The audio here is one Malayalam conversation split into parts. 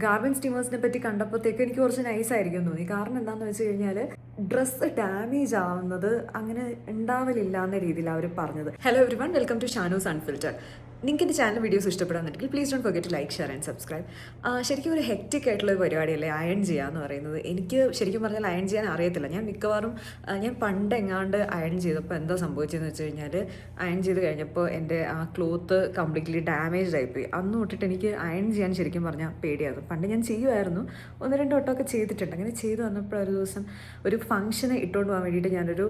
ഗാർമെന്റ് സ്റ്റീമേഴ്സിനെ പറ്റി കണ്ടപ്പോഴത്തേക്ക് എനിക്ക് കുറച്ച് നൈസായിരിക്കും തോന്നി. കാരണം എന്താണെന്ന് വെച്ച് കഴിഞ്ഞാൽ ഡ്രസ്സ് ഡാമേജ് ആവുന്നത് അങ്ങനെ ഉണ്ടാവലില്ല എന്ന രീതിയിലാണ് അവർ പറഞ്ഞത്. Hello everyone, welcome to Shanu's unfiltered. നിങ്ങൾക്ക് എൻ്റെ ചാനൽ വീഡിയോസ് ഇഷ്ടപ്പെടാന്നുണ്ടെങ്കിൽ please don't forget to like, share and subscribe. ശരിക്കും ഒരു ഹെക്റ്റിക് ആയിട്ടുള്ള ഒരു പരിപാടിയല്ലേ അയൺ ചെയ്യുക എന്ന് പറയുന്നത്. എനിക്ക് ശരിക്കും പറഞ്ഞാൽ അയൺ ചെയ്യാൻ അറിയത്തില്ല. ഞാൻ മിക്കവാറും ഞാൻ പണ്ട് എങ്ങാണ്ട് അയൺ ചെയ്തപ്പോൾ എന്താ സംഭവിച്ചതെന്ന് വെച്ച് കഴിഞ്ഞാൽ, അയൺ ചെയ്ത് കഴിഞ്ഞപ്പോൾ എൻ്റെ ആ ക്ലോത്ത് കംപ്ലീറ്റ്ലി ഡാമേജ്ഡ് ആയിപ്പോയി. അന്ന് തൊട്ടിട്ട് എനിക്ക് അയൺ ചെയ്യാൻ ശരിക്കും പറഞ്ഞാൽ പേടിയായിരുന്നു. പണ്ട് ഞാൻ ചെയ്യുമായിരുന്നു, ഒന്ന് രണ്ട് വട്ടമൊക്കെ ചെയ്തിട്ടുണ്ട്. അങ്ങനെ ചെയ്ത് വന്നപ്പോൾ ഒരു ദിവസം ഒരു ഫംഗ്ഷന് ഇട്ടുകൊണ്ട് പോകാൻ വേണ്ടിയിട്ട് ഞാനൊരു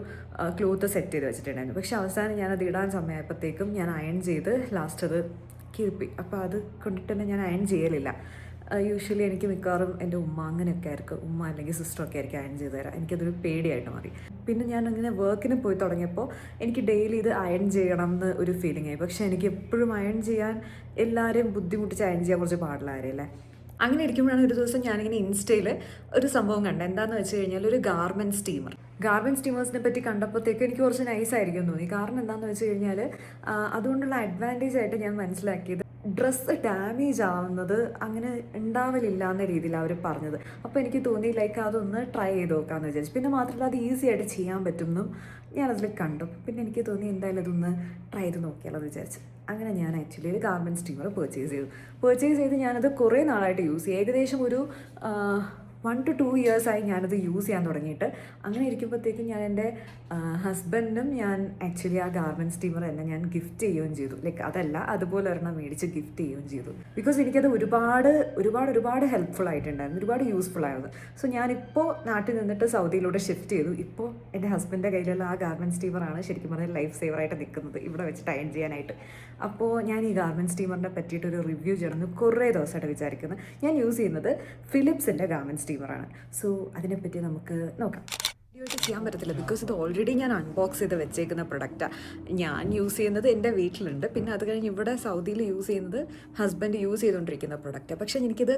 ക്ലോത്ത് സെറ്റ് ചെയ്ത് വെച്ചിട്ടുണ്ടായിരുന്നു. പക്ഷേ അവസാനം ഞാനത് ഇടാൻ സമയമായപ്പോഴത്തേക്കും ഞാൻ അയൺ ചെയ്ത് ലാസ്റ്റ് അത് കീഴ്പ്പി. അപ്പോൾ അത് കൊണ്ടിട്ട് തന്നെ ഞാൻ അയൺ ചെയ്യലില്ല. യൂഷ്വലി എനിക്ക് മിക്കവാറും എൻ്റെ ഉമ്മ അങ്ങനെയൊക്കെ ആയിരിക്കും, ഉമ്മ അല്ലെങ്കിൽ സിസ്റ്ററൊക്കെ ആയിരിക്കും അയൺ ചെയ്ത് തരാം. എനിക്കതൊരു പേടിയായിട്ട് മാറി. പിന്നെ ഞാൻ അങ്ങനെ വർക്കിന് പോയി തുടങ്ങിയപ്പോൾ എനിക്ക് ഡെയിലി ഇത് അയൺ ചെയ്യണം എന്ന് ഒരു ഫീലിംഗ് ആയി. പക്ഷേ എനിക്ക് എപ്പോഴും അയൺ ചെയ്യാൻ എല്ലാവരെയും ബുദ്ധിമുട്ടിച്ച് അയൺ ചെയ്യാൻ കുറച്ച് പാടുള്ള കാര്യമല്ലേ. അങ്ങനെ ഇരിക്കുമ്പോഴാണ് ഒരു ദിവസം ഞാനിങ്ങനെ ഇൻസ്റ്റയിൽ ഒരു സംഭവം കണ്ടത്. എന്താണെന്ന് വെച്ച് കഴിഞ്ഞാൽ ഒരു ഗാർമെൻറ്റ് സ്റ്റീമേഴ്സിനെ പറ്റി കണ്ടപ്പോഴത്തേക്ക് എനിക്ക് കുറച്ച് നൈസായിരിക്കും തോന്നി. കാരണം എന്താണെന്ന് വെച്ച് കഴിഞ്ഞാൽ അതുകൊണ്ടുള്ള അഡ്വാൻറ്റേജ് ആയിട്ട് ഞാൻ മനസ്സിലാക്കിയത് ഡ്രസ്സ് ഡാമേജ് ആവുന്നത് അങ്ങനെ ഉണ്ടാവലില്ല എന്ന രീതിയിലാണ് അവർ പറഞ്ഞത്. അപ്പോൾ എനിക്ക് തോന്നി ലൈക്ക് അതൊന്ന് ട്രൈ ചെയ്ത് നോക്കാമെന്ന് വിചാരിച്ചു. പിന്നെ മാത്രമല്ല അത് ഈസി ആയിട്ട് ചെയ്യാൻ പറ്റുമെന്നും ഞാനതിൽ കണ്ടു. പിന്നെ എനിക്ക് തോന്നി എന്തായാലും അതൊന്ന് ട്രൈ ചെയ്ത് നോക്കിയാലോ എന്ന് വിചാരിച്ചു. അങ്ങനെ ഞാൻ ആക്ച്വലി ഒരു ഗാർമെൻറ്റ് സ്റ്റീമർ പർച്ചേസ് ചെയ്ത് ഞാനത് കുറേ നാളായിട്ട് യൂസ് ചെയ്യും. ഏകദേശം ഒരു 1 to 2 ഇയേഴ്സായി ഞാനത് യൂസ് ചെയ്യാൻ തുടങ്ങിയിട്ട്. അങ്ങനെ ഇരിക്കുമ്പോഴത്തേക്കും ഞാൻ എൻ്റെ ഹസ്ബൻഡിനും ഞാൻ ആക്ച്വലി ആ ഗാർമെൻറ്റ് സ്റ്റീമർ തന്നെ ഞാൻ ഗിഫ്റ്റ് ചെയ്യുകയും ചെയ്തു. ലൈക്ക് അതല്ല, അതുപോലെ ഒരെണ്ണം മേടിച്ച് ഗിഫ്റ്റ് ചെയ്യുകയും ചെയ്തു. ബിക്കോസ് എനിക്കത് ഒരുപാട് ഹെൽപ്ഫുൾ ആയിട്ടുണ്ടായിരുന്നു, ഒരുപാട് യൂസ്ഫുൾ ആയിരുന്നു. സോ ഞാനിപ്പോൾ നാട്ടിൽ നിന്നിട്ട് സൗദിയിലൂടെ ഷിഫ്റ്റ് ചെയ്തു. ഇപ്പോൾ എൻ്റെ ഹസ്ബൻഡിൻ്റെ കയ്യിലുള്ള ആ ഗാർമെൻറ്റ് സ്റ്റീമറാണ് ശരിക്കും പറഞ്ഞാൽ ലൈഫ് സേവറായിട്ട് നിൽക്കുന്നത്, ഇവിടെ വെച്ചിട്ട് അയൺ ചെയ്യാനായിട്ട്. അപ്പോൾ ഞാൻ ഈ ഗാർമെൻറ്റ് സ്റ്റീമറിനെ പറ്റിയിട്ടൊരു റിവ്യൂ ചെയ്യണമെന്ന് കുറേ ദിവസമായിട്ട് വിചാരിക്കുന്നത്. ഞാൻ യൂസ് ചെയ്യുന്നത് ഫിലിപ്സിൻ്റെ ഗാർമെൻറ്റ് സ്റ്റീമറാണ്. സോ അതിനെപ്പറ്റി നമുക്ക് നോക്കാം. വീഡിയോ ചെയ്യാൻ പറ്റത്തില്ല ബിക്കോസ് ഇത് ഓൾറെഡി ഞാൻ അൺബോക്സ് ചെയ്ത് വെച്ചേക്കുന്ന പ്രൊഡക്റ്റാണ്. ഞാൻ യൂസ് ചെയ്യുന്നത് എൻ്റെ വീട്ടിലുണ്ട്. പിന്നെ അത് കഴിഞ്ഞ് ഇവിടെ സൗദിയിൽ യൂസ് ചെയ്യുന്നത് ഹസ്ബൻഡ് യൂസ് ചെയ്തുകൊണ്ടിരിക്കുന്ന പ്രൊഡക്റ്റാണ്. പക്ഷേ എനിക്കിത്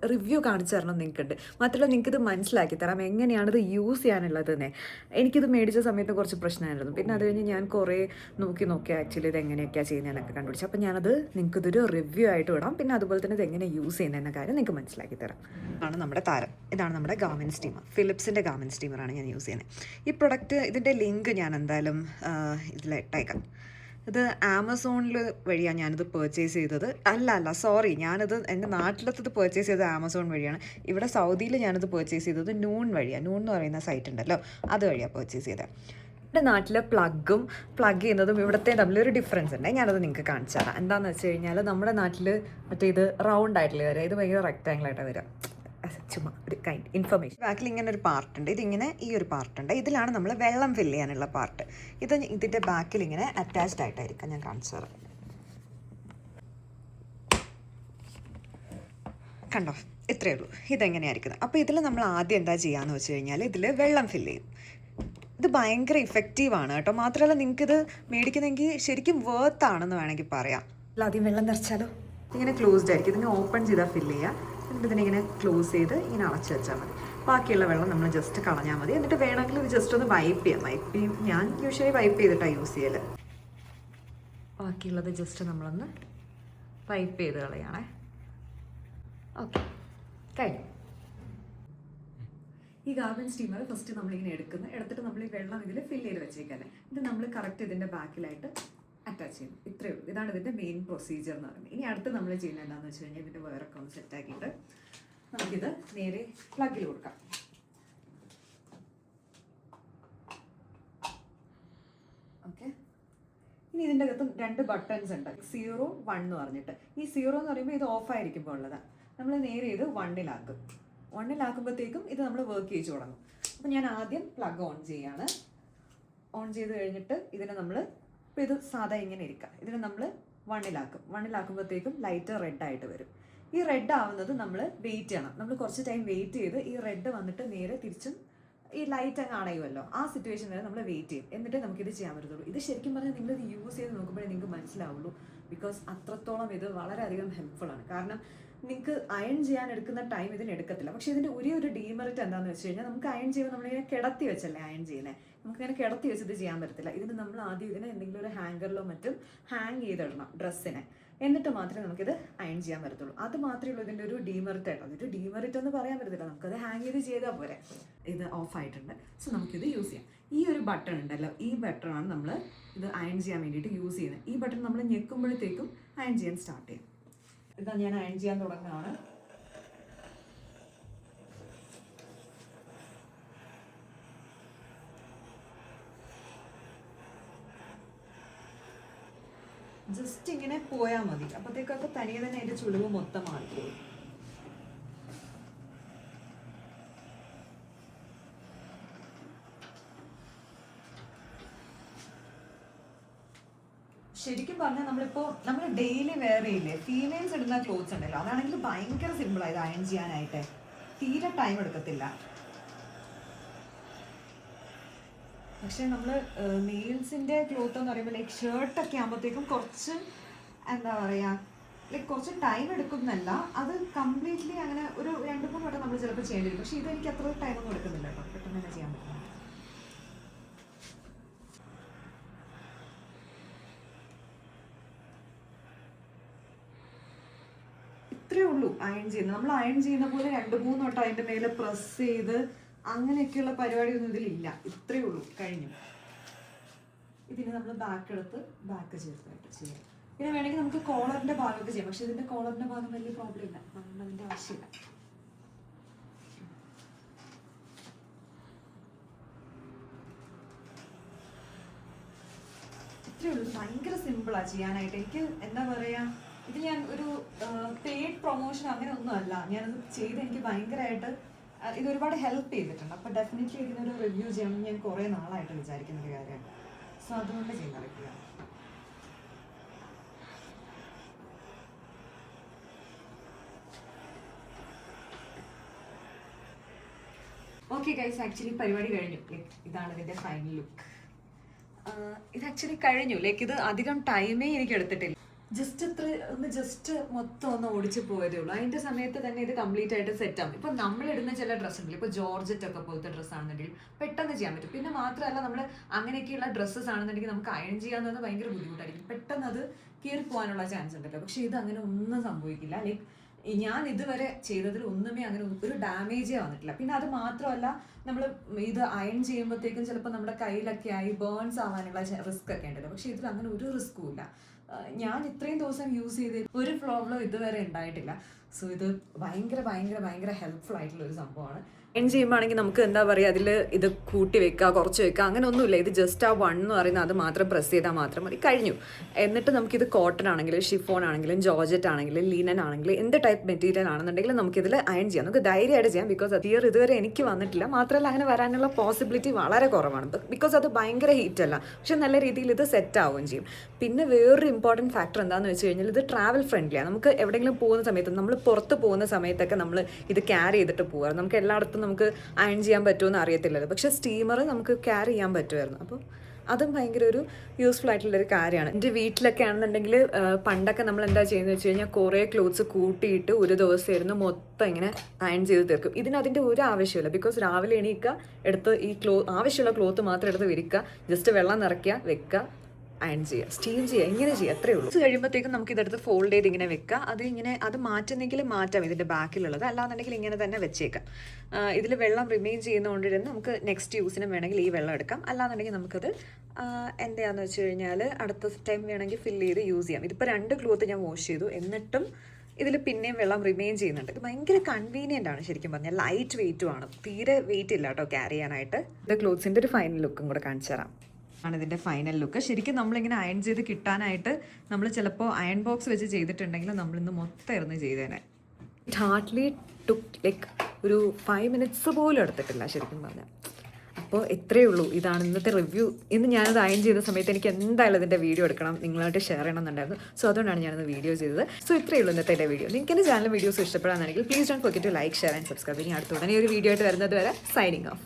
റിവ്യൂ കാണിച്ചു തരണം നിങ്ങൾക്കുണ്ട്. മാത്രമല്ല നിങ്ങൾക്കിത് മനസ്സിലാക്കി തരാം എങ്ങനെയാണിത് യൂസ് ചെയ്യാനുള്ളത് തന്നെ. എനിക്കിത് മേടിച്ച സമയത്ത് കുറച്ച് പ്രശ്നമായിരുന്നു. പിന്നെ അത് കഴിഞ്ഞ് ഞാൻ കുറേ നോക്കി ആക്ച്വലി ഇത് എങ്ങനെയൊക്കെയാണ് ചെയ്യുന്നതെന്നൊക്കെ കണ്ടുപിടിച്ചു. അപ്പോൾ ഞാനത് നിങ്ങൾക്കിതൊരു റിവ്യൂ ആയിട്ട് വിടാം. പിന്നെ അതുപോലെ തന്നെ ഇത് എങ്ങനെ യൂസ് ചെയ്യുന്നതെന്ന കാര്യം നിങ്ങൾക്ക് മനസ്സിലാക്കി തരാം. ആണ് നമ്മുടെ താരം. ഇതാണ് നമ്മുടെ ഗാർമെൻറ്റ് സ്റ്റീമർ. ഫിലിപ്സിൻ്റെ ഗാർമെൻറ്റ് സ്റ്റീമറാണ് ഞാൻ യൂസ് ചെയ്യുന്നത്. ഈ പ്രൊഡക്റ്റ് ഇതിൻ്റെ ലിങ്ക് ഞാൻ എന്തായാലും ഇതിലിട്ടേക്കാം. ഇത് ആമസോണിൽ വഴിയാണ് ഞാനിത് പർച്ചേസ് ചെയ്തത്. സോറി, ഞാനിത് എൻ്റെ നാട്ടിലത്തത് പർച്ചേസ് ചെയ്തത് ആമസോൺ വഴിയാണ്. ഇവിടെ സൗദിയിൽ ഞാനിത് പർച്ചേസ് ചെയ്തത് നൂൺ വഴിയാണ്. നൂൺ എന്ന് പറയുന്ന സൈറ്റ് ഉണ്ടല്ലോ, അത് വഴിയാണ് പർച്ചേസ് ചെയ്തത്. എൻ്റെ നാട്ടിലെ പ്ലഗ് ചെയ്യുന്നതും ഇവിടുത്തെ തമ്മിലൊരു ഡിഫറൻസ് ഉണ്ട്. ഞാനത് നിങ്ങൾക്ക് കാണിച്ചു തരാം. എന്താണെന്ന് വെച്ച് കഴിഞ്ഞാൽ നമ്മുടെ നാട്ടിൽ മറ്റേ ഇത് റൗണ്ട് ആയിട്ടുള്ള വരിക, ഇത് ഭയങ്കര റെക്റ്റാങ്കിളായിട്ട് വരിക. ചുമ്മാ ഒരു കൈൻഡ് ഇൻഫർമേഷൻ. ബാക്കിൽ ഇങ്ങനെ ഒരു പാർട്ടുണ്ട്, ഇതിങ്ങനെ ഈ ഒരു പാർട്ടുണ്ട്. ഇതിലാണ് നമ്മൾ വെള്ളം ഫില്ല് ചെയ്യാനുള്ള പാർട്ട്. ഇതിൻ്റെ ബാക്കിൽ ഇങ്ങനെ അറ്റാച്ച്ഡ് ആയിട്ടായിരിക്കും. ഞാൻ കാണിച്ചു തരാം. കണ്ടോ, ഇത്രയേ ഉള്ളൂ. ഇതെങ്ങനെയായിരിക്കുന്നത്. അപ്പോൾ ഇതിൽ നമ്മൾ ആദ്യം എന്താ ചെയ്യാന്ന് വെച്ച് കഴിഞ്ഞാൽ ഇതിൽ വെള്ളം ഫില്ല് ചെയ്യും. ഇത് ഭയങ്കര ഇഫക്റ്റീവാണ് കേട്ടോ. മാത്രമല്ല നിങ്ങൾക്കിത് മേടിക്കുന്നെങ്കിൽ ശരിക്കും വേർത്ത് ആണെന്ന് വേണമെങ്കിൽ പറയാം. ആദ്യം വെള്ളം നിറച്ചാലോ. ഇങ്ങനെ ക്ലോസ്ഡ് ആയിരിക്കും. ഇതിങ്ങനെ ഓപ്പൺ ചെയ്താൽ ഫില്ല് ചെയ്യുക. എന്നിട്ട് ഇതിനിങ്ങനെ ക്ലോസ് ചെയ്ത് ഇങ്ങനെ അടച്ചു വെച്ചാൽ മതി. ബാക്കിയുള്ള വെള്ളം നമ്മൾ ജസ്റ്റ് കളഞ്ഞാൽ മതി. എന്നിട്ട് വേണമെങ്കിൽ ഇത് ജസ്റ്റ് ഒന്ന് വൈപ്പ് ചെയ്യും. ഞാൻ യൂഷ്വലി വൈപ്പ് ചെയ്തിട്ടാണ് യൂസ് ചെയ്യൽ. ബാക്കിയുള്ളത് ജസ്റ്റ് നമ്മളൊന്ന് വൈപ്പ് ചെയ്ത് കളയാണേ. ഓക്കെ, കഴിഞ്ഞു. ഈ ഗാർമെൻറ്റ് സ്റ്റീമർ ഫസ്റ്റ് നമ്മളിങ്ങനെ എടുത്തിട്ട് നമ്മൾ ഈ വെള്ളം ഇതിൽ ഫില്ല് ചെയ്ത് വെച്ചേക്കാൻ. ഇത് നമ്മൾ കറക്റ്റ് ഇതിൻ്റെ ബാക്കിലായിട്ട് അറ്റാച്ച് ചെയ്യും. ഇത്രയേ ഉള്ളൂ. ഇതാണ് ഇതിൻ്റെ മെയിൻ പ്രൊസീജിയർ എന്ന് പറയുന്നത്. ഇനി അടുത്ത് നമ്മൾ ചെയ്യുന്നത് എന്താണെന്ന് വെച്ച് കഴിഞ്ഞാൽ ഇതിൻ്റെ വയറൊക്കെ ഒന്ന് സെറ്റാക്കിയിട്ട് നമുക്കിത് നേരെ പ്ലഗിൽ കൊടുക്കാം. ഓക്കെ, ഇനി ഇതിൻ്റെ അകത്തും 2 ബട്ടൺസ് ഉണ്ട്, 0, 1 എന്ന് പറഞ്ഞിട്ട്. ഈ 0 എന്ന് പറയുമ്പോൾ ഇത് ഓഫായിരിക്കുമ്പോൾ ഉള്ളതാണ്. നമ്മൾ നേരെ ഇത് 1-ലാക്കും. 1-ലാക്കുമ്പോഴത്തേക്കും ഇത് നമ്മൾ വർക്ക് ചെയ്ത് തുടങ്ങും. അപ്പോൾ ഞാൻ ആദ്യം പ്ലഗ് ഓൺ ചെയ്യാണ്. ഓൺ ചെയ്ത് കഴിഞ്ഞിട്ട് ഇതിനെ നമ്മൾ, ഇപ്പോൾ ഇത് സാധാ ഇങ്ങനെ ഇരിക്കുക, ഇതിനെ നമ്മൾ 1-ലാക്കും. 1-ലാക്കുമ്പോഴത്തേക്കും ലൈറ്റ് റെഡ് ആയിട്ട് വരും. ഈ റെഡ് ആവുന്നത് നമ്മൾ വെയിറ്റ് ചെയ്യണം. നമ്മൾ കുറച്ച് ടൈം വെയിറ്റ് ചെയ്ത് ഈ റെഡ് വന്നിട്ട് നേരെ തിരിച്ചും ഈ ലൈറ്റ് അങ്ങ് അണയുമല്ലോ, ആ സിറ്റുവേഷൻ വരെ നമ്മൾ വെയിറ്റ് ചെയ്യും. എന്നിട്ട് നമുക്കിത് ചെയ്യാൻ പറ്റത്തുള്ളൂ. ഇത് ശരിക്കും പറഞ്ഞാൽ നിങ്ങളിത് യൂസ് ചെയ്ത് നോക്കുമ്പോഴേ നിങ്ങൾക്ക് മനസ്സിലാവുള്ളൂ. ബിക്കോസ് അത്രത്തോളം ഇത് വളരെയധികം ഹെൽപ്ഫുൾ ആണ്. കാരണം നിങ്ങൾക്ക് അയൺ ചെയ്യാൻ എടുക്കുന്ന ടൈം ഇതിന് എടുക്കത്തില്ല. പക്ഷേ ഇതിൻ്റെ ഒരു ഡീമെറിറ്റ് എന്താണെന്ന് വെച്ച് കഴിഞ്ഞാൽ, നമുക്ക് അയൺ ചെയ്യുമ്പോൾ നമ്മളിങ്ങനെ കിടത്തി വെച്ചല്ലേ അയൺ ചെയ്യുന്നത്. നമുക്കിങ്ങനെ കിടത്തി വെച്ചത് ചെയ്യാൻ പറ്റത്തില്ല. ഇതിന് നമ്മൾ ആദ്യം ഇതിനെ എന്തെങ്കിലും ഒരു ഹാങ്കറിലോ മറ്റും ഹാങ് ചെയ്തിടണം ഡ്രസ്സിനെ. എന്നിട്ട് മാത്രമേ നമുക്കിത് അയൺ ചെയ്യാൻ പറ്റത്തുള്ളൂ. അത് മാത്രമേ ഉള്ളൂ ഇതിൻ്റെ ഒരു ഡീമെറിറ്റ് ആയിട്ട്. അതൊരു ഡീമെറിറ്റ് എന്ന് പറയാൻ പറ്റത്തില്ല, നമുക്കത് ഹാങ് ചെയ്താൽ പോരെ. ഇത് ഓഫ് ആയിട്ടുണ്ട്. സോ നമുക്കിത് യൂസ് ചെയ്യാം. ഈ ഒരു ബട്ടൺ ഉണ്ടല്ലോ, ഈ ബട്ടണാണ് നമ്മൾ ഇത് അയൺ ചെയ്യാൻ വേണ്ടിയിട്ട് യൂസ് ചെയ്യുന്നത്. ഈ ബട്ടൺ നമ്മൾ ഞെക്കുമ്പോഴത്തേക്കും അയൺ ചെയ്യാൻ സ്റ്റാർട്ട് ചെയ്യും. ഇതാ ഞാൻ അയൺ ചെയ്യാൻ തുടങ്ങുകയാണ്. ജസ്റ്റ് ഇങ്ങനെ പോയാൽ മതി, അപ്പോഴത്തേക്കൊക്കെ തനിയെ തന്നെ അതിൻ്റെ ചുളിവ് മൊത്തം മാറിക്കോളും. ശരിക്കും പറഞ്ഞാൽ നമ്മൾ ഡെയിലി വെയർ ചെയ്യില്ലേ, ഫീമെയിൽസ് ഇടുന്ന ക്ലോത്ത്സ് ഉണ്ടല്ലോ, അതാണെങ്കിൽ ഭയങ്കര സിമ്പിളായത് അയൺ ചെയ്യാനായിട്ട്, തീരെ ടൈം എടുക്കത്തില്ല. പക്ഷെ നമ്മൾ മെയിൽസിൻ്റെ ക്ലോത്ത് എന്ന് പറയുമ്പോൾ ലൈക്ക് ഷർട്ടൊക്കെ ആകുമ്പോഴത്തേക്കും കുറച്ച് എന്താ പറയുക, ലൈക്ക് കുറച്ച് ടൈം എടുക്കുന്നല്ല, അത് കംപ്ലീറ്റ്ലി അങ്ങനെ ഒരു 2-3 വട്ടം നമ്മൾ ചിലപ്പോൾ ചെയ്യേണ്ടി വരും. പക്ഷെ ഇതെനിക്ക് അത്ര ടൈമൊന്നും എടുക്കുന്നില്ല കേട്ടോ, പെട്ടെന്ന് തന്നെ ചെയ്യാൻ പറ്റും. ഇത്രയേ ഉള്ളൂ അയൺ ചെയ്യുന്നത്. നമ്മൾ അയൺ ചെയ്യുന്ന പോലെ 2-3 വട്ടം അതിൻ്റെ മേലെ പ്രസ് ചെയ്ത് അങ്ങനെയൊക്കെയുള്ള പരിപാടിയൊന്നും ഇതിലില്ല. ഇത്രയേ ഉള്ളൂ, കഴിഞ്ഞു. ഇതിന് നമ്മൾ ബാക്ക് എടുത്ത് ബാക്ക് ചേർത്തായിട്ട് ചെയ്യാം. പിന്നെ വേണമെങ്കിൽ നമുക്ക് കോളറിൻ്റെ ഭാഗമൊക്കെ ചെയ്യാം, പക്ഷെ ഇതിൻ്റെ കോളറിൻ്റെ ഭാഗം വലിയ പ്രോബ്ലം ഇല്ല, അതുകൊണ്ട് അതിൻ്റെ ആവശ്യമില്ല. ഇത്രയേ ഉള്ളൂ. ഭയങ്കര സിമ്പിളാണ് ചെയ്യാനായിട്ട്. എനിക്ക് എന്താ പറയുക, ഇത് ഞാൻ ഒരു പെയ്ഡ് പ്രൊമോഷൻ അങ്ങനെ ഒന്നും അല്ല, ഞാനത് ചെയ്ത് എനിക്ക് ഭയങ്കരമായിട്ട് ഇത് ഒരുപാട് ഹെൽപ്പ് ചെയ്തിട്ടുണ്ട്. അപ്പോൾ ഡെഫിനറ്റ്ലി ഇതിനൊരു റിവ്യൂ ചെയ്യണമെന്ന് ഞാൻ കുറേ നാളായിട്ട് വിചാരിക്കുന്നൊരു കാര്യമാണ്. സോ അതുകൊണ്ട് ചെയ്യുന്ന റിവ്യൂ ആണ്. ഓക്കെ ഗൈസ്, ആക്ച്വലി പരിപാടി കഴിഞ്ഞു. ലൈക്ക് ഇതാണ് ഇതിൻ്റെ ഫൈനൽ ലുക്ക്. ഇത് ആക്ച്വലി കഴിഞ്ഞു. ലൈക്ക് ഇത് അധികം ടൈമേ എനിക്ക് എടുത്തിട്ടില്ല. ജസ്റ്റ് മൊത്തം ഒന്ന് ഓടിച്ച് പോയതേ ഉള്ളൂ. അതിൻ്റെ സമയത്ത് തന്നെ ഇത് കംപ്ലീറ്റ് ആയിട്ട് സെറ്റ് ആവും. ഇപ്പം നമ്മളിടുന്ന ചില ഡ്രസ്സ് ഉണ്ടല്ലോ, ഇപ്പോൾ ജോർജറ്റ് ഒക്കെ പോലത്തെ ഡ്രസ്സാണെന്നുണ്ടെങ്കിൽ പെട്ടെന്ന് ചെയ്യാൻ പറ്റും. പിന്നെ മാത്രമല്ല, നമ്മൾ അങ്ങനെയൊക്കെയുള്ള ഡ്രസ്സസ് ആണെന്നുണ്ടെങ്കിൽ നമുക്ക് അയൺ ചെയ്യാമെന്നത് ഭയങ്കര ബുദ്ധിമുട്ടായിരിക്കും, പെട്ടെന്ന് അത് കീറി പോകാനുള്ള ചാൻസ് ഉണ്ടല്ലോ. പക്ഷേ ഇത് അങ്ങനെ ഒന്നും സംഭവിക്കില്ല. ലൈക്ക് ഞാൻ ഇതുവരെ ചെയ്തതിൽ ഒന്നുമേ അങ്ങനെ ഒരു ഡാമേജേ വന്നിട്ടില്ല. പിന്നെ അത് മാത്രമല്ല, നമ്മൾ ഇത് അയൺ ചെയ്യുമ്പോഴത്തേക്കും ചിലപ്പോൾ നമ്മുടെ കയ്യിലൊക്കെ ആയി ബേൺസ് ആവാനുള്ള റിസ്ക് ഒക്കെ ഉണ്ടല്ലോ. പക്ഷേ ഇതിൽ അങ്ങനെ ഒരു റിസ്ക്കും ഇല്ല. ഞാൻ ഇത്രയും ദിവസം യൂസ് ചെയ്ത് ഒരു പ്രോബ്ലം ഇതുവരെ ഉണ്ടായിട്ടില്ല. സോ ഇത് ഭയങ്കര ഹെൽപ്ഫുൾ ആയിട്ടുള്ള ഒരു സംഭവമാണ്. അയൺ ചെയ്യുമ്പോഴാണെങ്കിൽ നമുക്ക് എന്താ പറയുക, അതിൽ ഇത് കൂട്ടി വെക്കുക, കുറച്ച് വെക്കുക, അങ്ങനെ ഒന്നുമില്ല. ഇത് ജസ്റ്റ് ആ 1 എന്ന് പറയുന്നത് അത് മാത്രം പ്രസ് ചെയ്താൽ മാത്രം മതി, കഴിഞ്ഞു. എന്നിട്ട് നമുക്കിത് കോട്ടൺ ആണെങ്കിലും ഷിഫോൺ ആണെങ്കിലും ജോർജറ്റ് ആണെങ്കിലും ലിനൻ ആണെങ്കിലും എന്ത് ടൈപ്പ് മെറ്റീരിയൽ ആണെന്നുണ്ടെങ്കിലും നമുക്കിതിൽ അയൺ ചെയ്യാം. നമുക്ക് ധൈര്യമായിട്ട് ചെയ്യാം. ബിക്കോസ് അത് ഇതുവരെ എനിക്ക് വന്നിട്ടില്ല. മാത്രമല്ല അങ്ങനെ വരാനുള്ള പോസിബിലിറ്റി വളരെ കുറവാണ്. ബിക്കോസ് അത് ഭയങ്കര ഹീറ്റ് അല്ല, പക്ഷെ നല്ല രീതിയിൽ ഇത് സെറ്റ് ആവുകയും ചെയ്യും. പിന്നെ വേറൊരു ഇമ്പോർട്ടൻറ്റ് ഫാക്ടർ എന്താണെന്ന് വെച്ച് കഴിഞ്ഞാൽ ഇത് ട്രാവൽ ഫ്രണ്ട്ലിയാണ്. നമുക്ക് എവിടെയെങ്കിലും പോകുന്ന സമയത്ത്, നമ്മൾ പുറത്ത് പോകുന്ന സമയത്തൊക്കെ നമ്മൾ ഇത് ക്യാരി ചെയ്തിട്ട് പോകാറ്. നമുക്ക് എല്ലായിടത്തും നമുക്ക് അയൺ ചെയ്യാൻ പറ്റുമെന്ന് അറിയത്തില്ലല്ലോ. പക്ഷേ സ്റ്റീമർ നമുക്ക് ക്യാരി ചെയ്യാൻ പറ്റുമായിരുന്നു. അപ്പോൾ അതും ഭയങ്കര ഒരു യൂസ്ഫുൾ ആയിട്ടുള്ളൊരു കാര്യമാണ്. എൻ്റെ വീട്ടിലൊക്കെ ആണെന്നുണ്ടെങ്കിൽ പണ്ടൊക്കെ നമ്മൾ എന്താ ചെയ്യുന്നത് വെച്ച് കഴിഞ്ഞാൽ കുറേ ക്ലോത്ത്സ് കൂട്ടിയിട്ട് ഒരു ദിവസമായിരുന്നു മൊത്തം ഇങ്ങനെ അയൺ ചെയ്ത് തീർക്കും. അതിൻ്റെ ഒരു ആവശ്യമില്ല. ബിക്കോസ് രാവിലെ എണീക്കുക, എടുത്ത് ഈ ആവശ്യമുള്ള ക്ലോത്ത് മാത്രം എടുത്ത് വിരിക്കുക, ജസ്റ്റ് വെള്ളം നിറയ്ക്കുക, വെക്കുക, അയൺ ചെയ്യുക, സ്റ്റീം ചെയ്യുക, ഇങ്ങനെ ചെയ്യുക, അത്രയേ ഉള്ളൂ. കഴിയുമ്പോഴത്തേക്കും നമുക്ക് ഇതെടുത്ത് ഫോൾഡ് ചെയ്ത് ഇങ്ങനെ വെക്കുക. അത് മാറ്റുന്നെങ്കിൽ മാറ്റാം ഇതിൻ്റെ ബാക്കിലുള്ളത്, അല്ലാന്നുണ്ടെങ്കിൽ ഇങ്ങനെ തന്നെ വെച്ചേക്കാം. ഇതിൽ വെള്ളം റിമെയിൻ ചെയ്യുന്നതുകൊണ്ടിരുന്ന് നമുക്ക് നെക്സ്റ്റ് യൂസിനും വേണമെങ്കിൽ ഈ വെള്ളം എടുക്കാം. അല്ലാന്നുണ്ടെങ്കിൽ നമുക്കത് എന്താണെന്ന് വെച്ച് കഴിഞ്ഞാൽ അടുത്ത ടൈം വേണമെങ്കിൽ ഫില്ല് ചെയ്ത് യൂസ് ചെയ്യാം. ഇതിപ്പോൾ 2 ക്ലോത്ത് ഞാൻ വാഷ് ചെയ്തു, എന്നിട്ടും ഇതിൽ പിന്നെയും വെള്ളം റിമെയിൻ ചെയ്യുന്നുണ്ട്. ഇത് ഭയങ്കര കൺവീനിയൻ്റ് ആണ് ശരിക്കും പറഞ്ഞാൽ. ലൈറ്റ് വെയിറ്റും ആണ്, തീരെ വെയിറ്റ് ഇല്ല കേട്ടോ ക്യാരി ചെയ്യാനായിട്ട്. ഇത് ക്ലോത്ത്സിൻ്റെ ഒരു ഫൈനൽ ലുക്കും കൂടെ കാണിച്ചു തരാം. ആണ് ഇതിൻ്റെ ഫൈനൽ ലുക്ക്. ശരിക്കും നമ്മളിങ്ങനെ അയൺ ചെയ്ത് കിട്ടാനായിട്ട് നമ്മൾ ചിലപ്പോൾ അയൺ ബോക്സ് വെച്ച് ചെയ്തിട്ടുണ്ടെങ്കിൽ നമ്മളിന്ന് മൊത്തം ഇരുന്ന് ചെയ്തേനെ. ഇറ്റ് ഹാർഡ്ലി ടുക്ക് ലൈക്ക് ഒരു 5 minutes പോലും എടുത്തിട്ടില്ല ശരിക്കും പറഞ്ഞാൽ. അപ്പോൾ ഇത്രയേ ഉള്ളൂ. ഇതാണ് ഇന്നത്തെ റിവ്യൂ. ഇന്ന് ഞാനത് അയൺ ചെയ്ത സമയത്ത് എനിക്ക് എന്തായാലും ഇതിൻ്റെ വീഡിയോ എടുക്കണം, നിങ്ങളായിട്ട് ഷെയർ ചെയ്യണമെന്നുണ്ടായിരുന്നു. സോ അതുകൊണ്ടാണ് ഞാനത് വീഡിയോ ചെയ്തത്. സോ ഇത്രയേ ഉള്ളൂ ഇന്നത്തെ വീഡിയോ. നിങ്ങൾക്ക് എൻ്റെ ചാനൽ വീഡിയോസ് ഇഷ്ടപ്പെടാനാണെങ്കിൽ please don't forget to like, share and subscribe. ഇനി അടുത്ത ഉടനെ ഒരു വീഡിയോ ആയിട്ട് വരുന്നത് വരെ സൈനിങ് ഓഫ്.